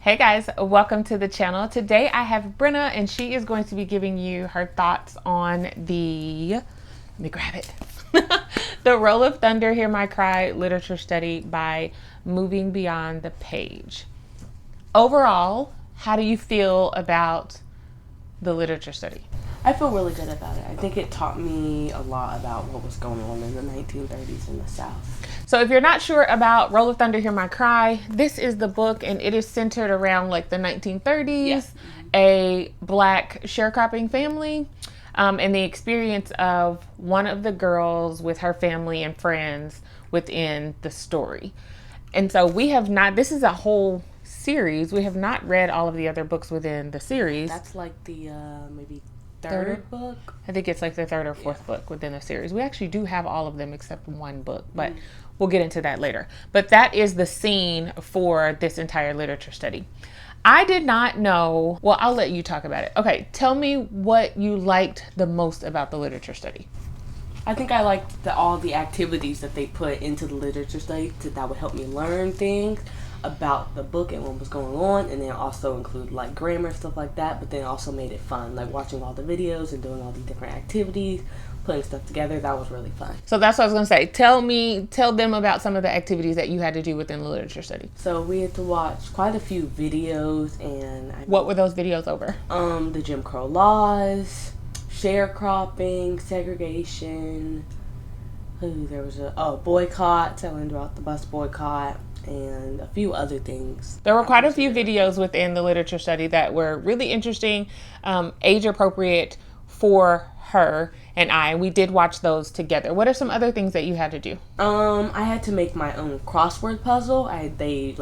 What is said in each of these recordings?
Hey guys, welcome to the channel. Today I have Brenna and she is going to be giving you her thoughts on let me grab it. The Roll of Thunder, Hear My Cry literature study by Moving Beyond the Page. Overall, how do you feel about the literature study? I feel really good about it. I think it taught me a lot about what was going on in the 1930s in the South. So if you're not sure about Roll of Thunder, Hear My Cry, this is the book and it is centered around like the 1930s, Yeah. a black sharecropping family, and the experience of one of the girls with her family and friends within the story. And so this is a whole series. We have not read all of the other books within the series. That's like the maybe third book. I think it's like the third or fourth book within the series. We actually do have all of them except one book, but we'll get into that later. But that is the scene for this entire literature study. I did not know, well, I'll let you talk about it. Okay, tell me what you liked the most about the literature study. I think I liked all the activities that they put into the literature study that would help me learn things about the book and what was going on, and then also include like grammar, stuff like that, but then also made it fun, like watching all the videos and doing all these different activities, putting stuff together. That was really fun. So that's what I was going to say. Tell them about some of the activities that you had to do within the literature study. So we had to watch quite a few videos, and what were those videos over? The Jim Crow laws, sharecropping, segregation. There was a boycott, telling about the bus boycott, and a few other things. There were quite a few videos within the literature study that were really interesting, age appropriate for her and I. We did watch those together. What are some other things that you had to do? I had to make my own crossword puzzle. They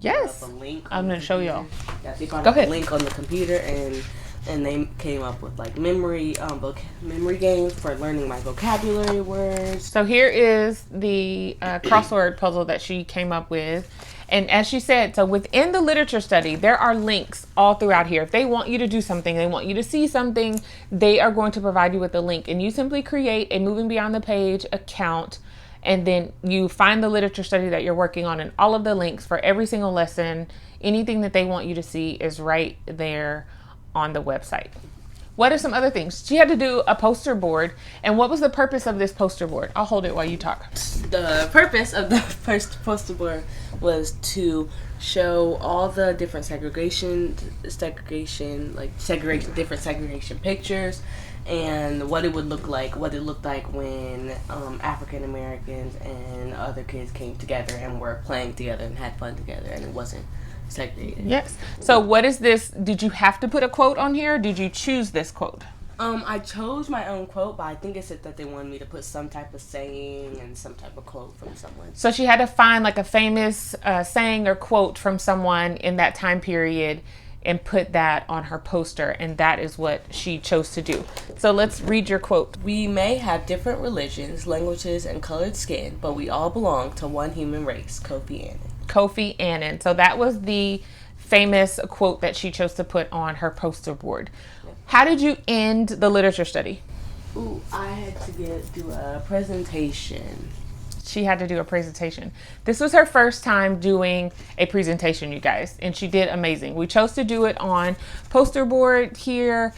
Yes. a link. I'm going to show y'all. Yeah, they brought up a link on the computer, and they came up with like memory games for learning my vocabulary words. So here is the crossword puzzle that she came up with. And as she said, so within the literature study, there are links all throughout here. If they want you to do something, they want you to see something, they are going to provide you with a link. And you simply create a Moving Beyond the Page account, and then you find the literature study that you're working on, and all of the links for every single lesson, anything that they want you to see is right there on the website. What are some other things? She had to do a poster board. And what was the purpose of this poster board? I'll hold it while you talk. The purpose of the first poster board was to show all the different different segregation pictures, and what it would look like, what it looked like when African Americans and other kids came together and were playing together and had fun together, and it wasn't segregated. Yes. So what is this? Did you have to put a quote on here? Or did you choose this quote? I chose my own quote, but I think it said that they wanted me to put some type of saying and some type of quote from someone. So she had to find like a famous saying or quote from someone in that time period and put that on her poster, and that is what she chose to do. So let's read your quote. We may have different religions, languages, and colored skin, but we all belong to one human race. Kofi Annan. Kofi Annan. So that was the famous quote that she chose to put on her poster board. How did you end the literature study? I had to do a presentation. She had to do a presentation. This was her first time doing a presentation, you guys, and she did amazing. We chose to do it on poster board here.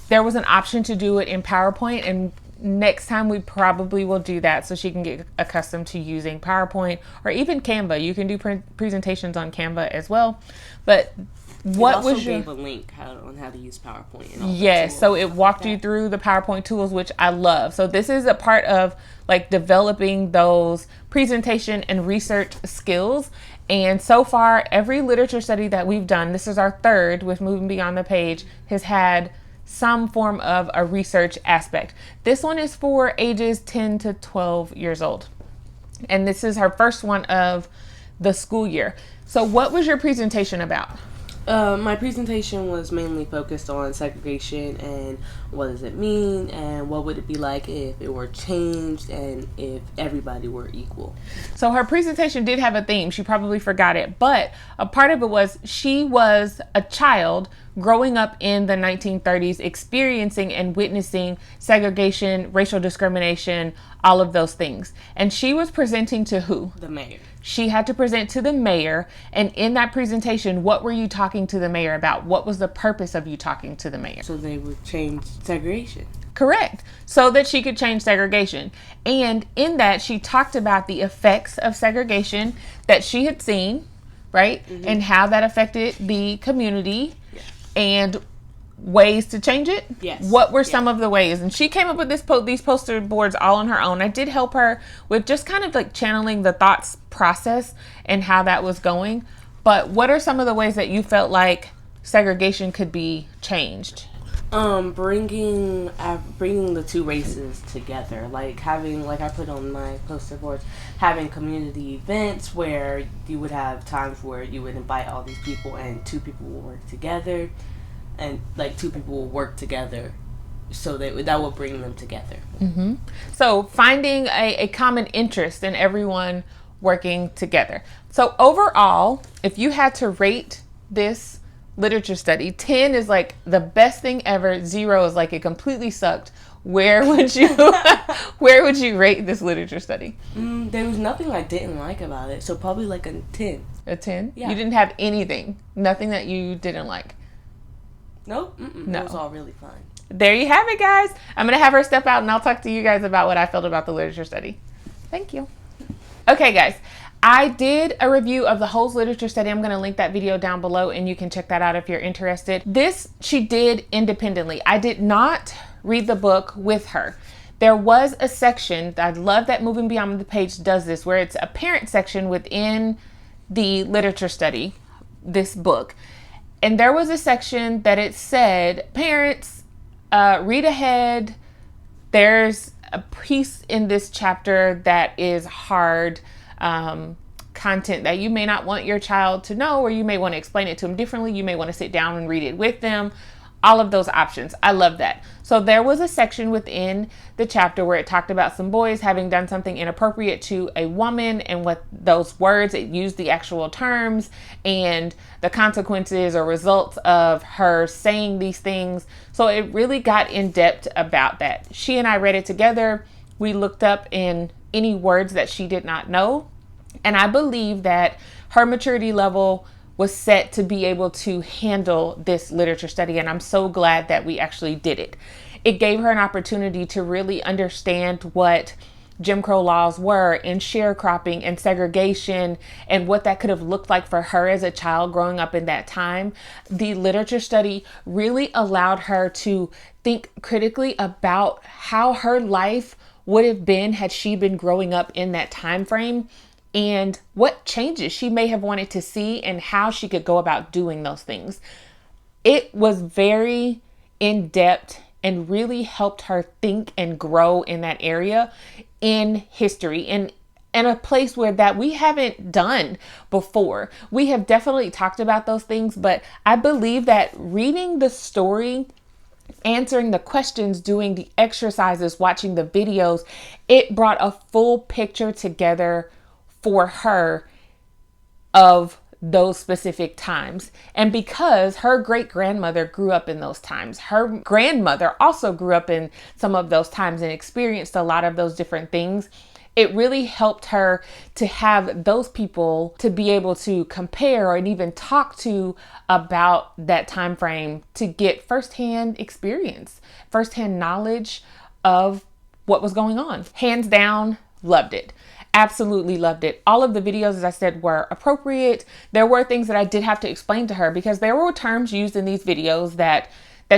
There was an option to do it in PowerPoint, and next time we probably will do that so she can get accustomed to using PowerPoint or even Canva. You can do presentations on Canva as well. But what was your... gave a link on how to use PowerPoint and all yes, so it walked you through the PowerPoint tools, which I love. So this is a part of like developing those presentation and research skills. And so far, every literature study that we've done, this is our third with Moving Beyond the Page, has had some form of a research aspect. This one is for ages 10 to 12 years old. And this is her first one of the school year. So what was your presentation about? My presentation was mainly focused on segregation and what does it mean and what would it be like if it were changed and if everybody were equal. So her presentation did have a theme. She probably forgot it, but a part of it was she was a child growing up in the 1930s, experiencing and witnessing segregation, racial discrimination, all of those things. And she was presenting to who? The mayor. She had to present to the mayor. And in that presentation, what were you talking to the mayor about? What was the purpose of you talking to the mayor? So they would change segregation. Correct. So that she could change segregation. And in that, she talked about the effects of segregation that she had seen, right? Mm-hmm. And how that affected the community. Yes. And ways to change it. Yes. What were some of the ways? And she came up with these poster boards all on her own. I did help her with just kind of like channeling the thoughts process and how that was going. But what are some of the ways that you felt like segregation could be changed? Bringing the two races together, like having, like I put on my poster boards, having community events where you would have times where you would invite all these people and two people will work together, and like two people will work together, so that will bring them together. Mm-hmm. So finding a common interest in everyone working together. So overall, if you had to rate this literature study, 10 is like the best thing ever, 0 is like it completely sucked, where would you rate this literature study? There was nothing I didn't like about it, so probably like a 10. A 10? Yeah. You didn't have nothing that you didn't like? Nope. No. It was all really fun. There you have it, guys. I'm going to have her step out and I'll talk to you guys about what I felt about the literature study. Thank you. Okay, guys. I did a review of the whole literature study. I'm going to link that video down below and you can check that out if you're interested. This she did independently. I did not read the book with her. There was a section, I love that Moving Beyond the Page does this, where it's a parent section within the literature study, this book. And there was a section that it said, parents, read ahead. There's a piece in this chapter that is hard content that you may not want your child to know, or you may want to explain it to them differently. You may want to sit down and read it with them. All of those options. I love that. So there was a section within the chapter where it talked about some boys having done something inappropriate to a woman, and what those words, it used the actual terms and the consequences or results of her saying these things. So it really got in depth about that. She and I read it together. We looked up in any words that she did not know. And I believe that her maturity level was set to be able to handle this literature study. And I'm so glad that we actually did it. It gave her an opportunity to really understand what Jim Crow laws were, and sharecropping and segregation, and what that could have looked like for her as a child growing up in that time. The literature study really allowed her to think critically about how her life would have been had she been growing up in that time frame, and what changes she may have wanted to see and how she could go about doing those things. It was very in-depth and really helped her think and grow in that area in history, and in a place where that we haven't done before. We have definitely talked about those things, but I believe that reading the story, answering the questions, doing the exercises, watching the videos, it brought a full picture together for her of those specific times. And because her great-grandmother grew up in those times, her grandmother also grew up in some of those times and experienced a lot of those different things, it really helped her to have those people to be able to compare and even talk to about that time frame, to get firsthand experience, firsthand knowledge of what was going on. Hands down, loved it. Absolutely loved it. All of the videos, as I said, were appropriate. There were things that I did have to explain to her because there were terms used in these videos that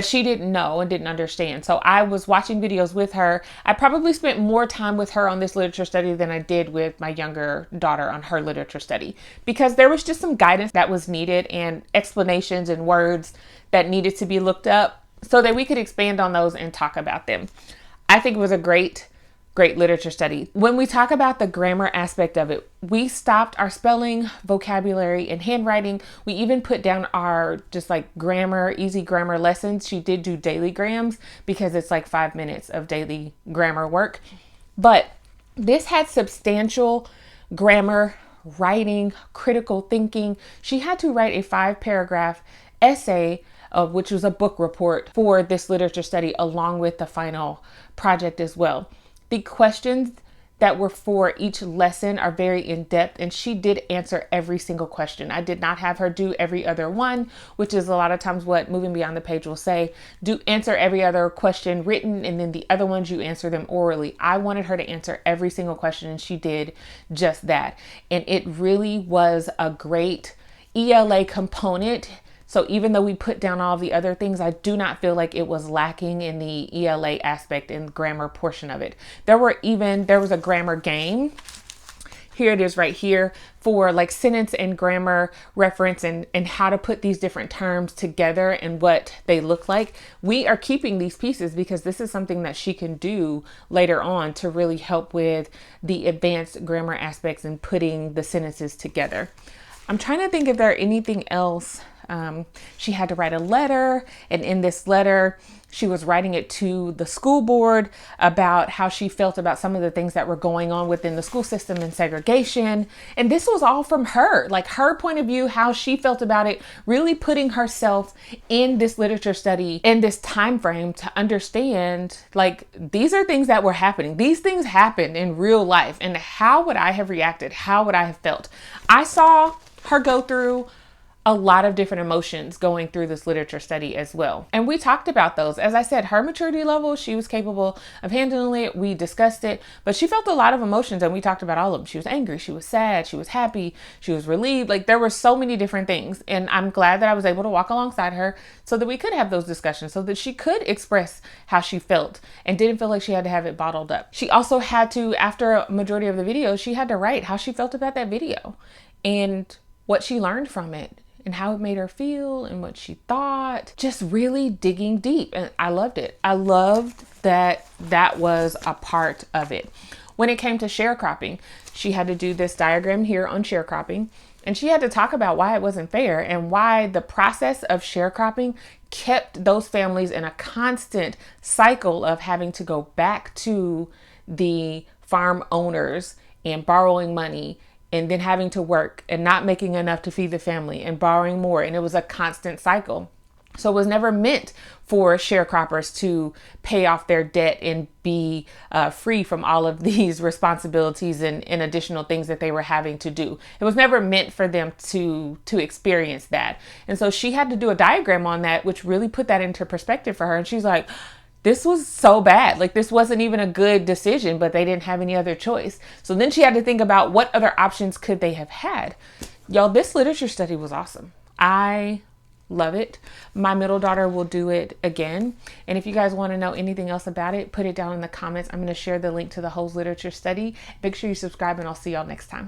she didn't know and didn't understand. So I was watching videos with her. I probably spent more time with her on this literature study than I did with my younger daughter on her literature study, because there was just some guidance that was needed and explanations and words that needed to be looked up so that we could expand on those and talk about them. I think it was a great literature study. When we talk about the grammar aspect of it, we stopped our spelling, vocabulary, and handwriting. We even put down our just like grammar, easy grammar lessons. She did do daily grams because it's like 5 minutes of daily grammar work. But this had substantial grammar, writing, critical thinking. She had to write a 5-paragraph essay, which was a book report for this literature study, along with the final project as well. The questions that were for each lesson are very in-depth, and she did answer every single question. I did not have her do every other one, which is a lot of times what Moving Beyond the Page will say. Do answer every other question written, and then the other ones you answer them orally. I wanted her to answer every single question, and she did just that. And it really was a great ELA component. So even though we put down all the other things, I do not feel like it was lacking in the ELA aspect and grammar portion of it. There was a grammar game. Here it is right here for like sentence and grammar reference and how to put these different terms together and what they look like. We are keeping these pieces because this is something that she can do later on to really help with the advanced grammar aspects and putting the sentences together. I'm trying to think if there anything else. She had to write a letter, and in this letter, she was writing it to the school board about how she felt about some of the things that were going on within the school system and segregation. And this was all from her, like her point of view, how she felt about it, really putting herself in this literature study in this time frame to understand, like, these are things that were happening. These things happened in real life. And how would I have reacted? How would I have felt? I saw her go through a lot of different emotions going through this literature study as well. And we talked about those. As I said, her maturity level, she was capable of handling it. We discussed it, but she felt a lot of emotions, and we talked about all of them. She was angry, she was sad, she was happy, she was relieved. Like, there were so many different things. And I'm glad that I was able to walk alongside her so that we could have those discussions, so that she could express how she felt and didn't feel like she had to have it bottled up. She also had to, after a majority of the video, she had to write how she felt about that video and what she learned from it, and how it made her feel and what she thought, just really digging deep. And I loved it. I loved that that was a part of it. When it came to sharecropping, she had to do this diagram here on sharecropping, and she had to talk about why it wasn't fair and why the process of sharecropping kept those families in a constant cycle of having to go back to the farm owners and borrowing money, and then having to work and not making enough to feed the family and borrowing more. And it was a constant cycle. So it was never meant for sharecroppers to pay off their debt and be free from all of these responsibilities and additional things that they were having to do. It was never meant for them to experience that. And so she had to do a diagram on that, which really put that into perspective for her. And she's like, this was so bad. Like, this wasn't even a good decision, but they didn't have any other choice. So then she had to think about what other options could they have had. Y'all, this literature study was awesome. I love it. My middle daughter will do it again. And if you guys want to know anything else about it, put it down in the comments. I'm going to share the link to the whole literature study. Make sure you subscribe, and I'll see y'all next time.